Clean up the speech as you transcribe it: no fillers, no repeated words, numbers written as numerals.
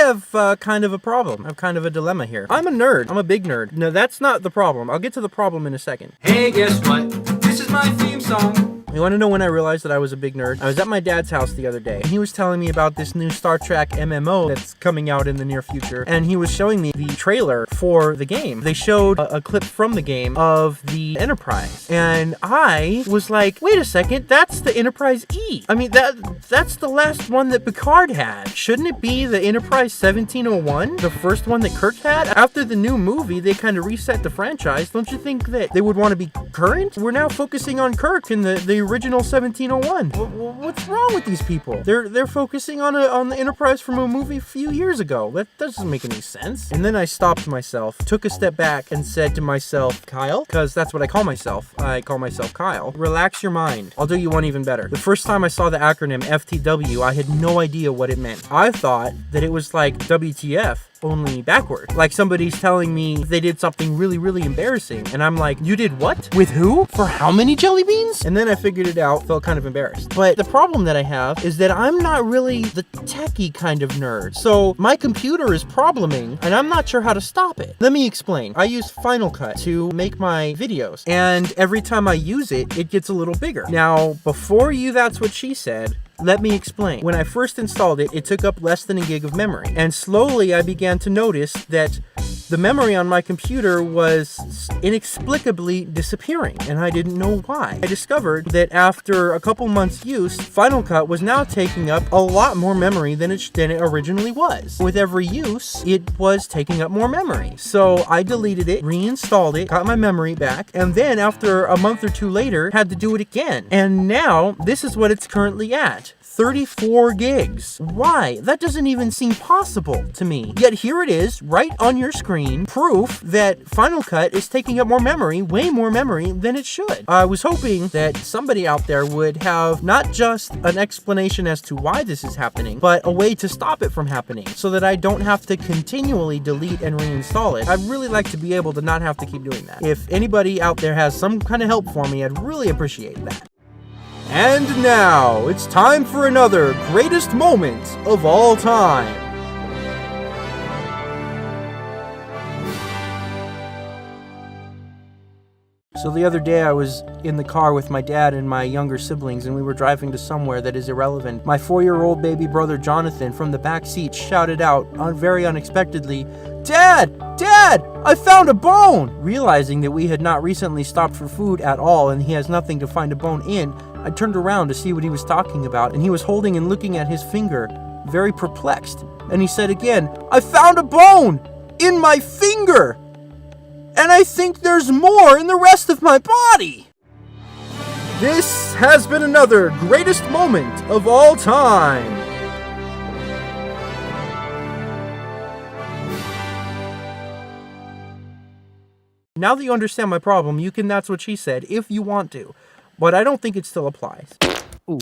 have kind of a problem. I have kind of a dilemma here. I'm a nerd. I'm a big nerd. No, that's not the problem. I'll get to the problem in a second. Hey, guess what? This is my theme song. You want to know when I realized that I was a big nerd? I was at my dad's house the other day, and he was telling me about this new Star Trek MMO that's coming out in the near future, and he was showing me the trailer for the game. They showed a clip from the game of the Enterprise, and I was like, wait a second, that's the Enterprise E. I mean, that's the last one that Picard had. Shouldn't it be the Enterprise 1701, the first one that Kirk had? After the new movie, they kind of reset the franchise. Don't you think that they would want to be current? We're now focusing on Kirk in the original 1701. What's wrong with these people? They're focusing on the Enterprise from a movie a few years ago. That doesn't make any sense. And then I stopped myself, took a step back, and said to myself, Kyle, because that's what I call myself. I call myself Kyle. Relax your mind. I'll do you one even better. The first time I saw the acronym FTW, I had no idea what it meant. I thought that it was like WTF, only backward. Like somebody's telling me they did something really, really embarrassing. And I'm like, you did what? With who? For how many jelly beans? And then I figured it out, felt kind of embarrassed. But the problem that I have is that I'm not really the techie kind of nerd. So my computer is probleming and I'm not sure how to stop it. Let me explain. I use Final Cut to make my videos. And every time I use it, it gets a little bigger. Now, before you, that's what she said, let me explain. When I first installed it, it took up less than a gig of memory. And slowly I began to notice that the memory on my computer was inexplicably disappearing, and I didn't know why. I discovered that after a couple months use, Final Cut was now taking up a lot more memory than it originally was. With every use, it was taking up more memory. So I deleted it, reinstalled it, got my memory back, and then after a month or two later, had to do it again. And now, this is what it's currently at. 34 gigs. Why? That doesn't even seem possible to me. Yet here it is, right on your screen, proof that Final Cut is taking up more memory, way more memory than it should. I was hoping that somebody out there would have not just an explanation as to why this is happening, but a way to stop it from happening so that I don't have to continually delete and reinstall it. I'd really like to be able to not have to keep doing that. If anybody out there has some kind of help for me, I'd really appreciate that. And now, it's time for another greatest moment of all time. So the other day I was in the car with my dad and my younger siblings, and we were driving to somewhere that is irrelevant. My 4-year-old baby brother Jonathan from the back seat shouted out very unexpectedly, "Dad! Dad! I found a bone!" Realizing that we had not recently stopped for food at all and he has nothing to find a bone in, I turned around to see what he was talking about, and he was holding and looking at his finger, very perplexed. And he said again, "I found a bone! In my finger! And I think there's more in the rest of my body!" This has been another greatest moment of all time. Now that you understand my problem, you can That's What She Said if you want to. But I don't think it still applies. Ooh.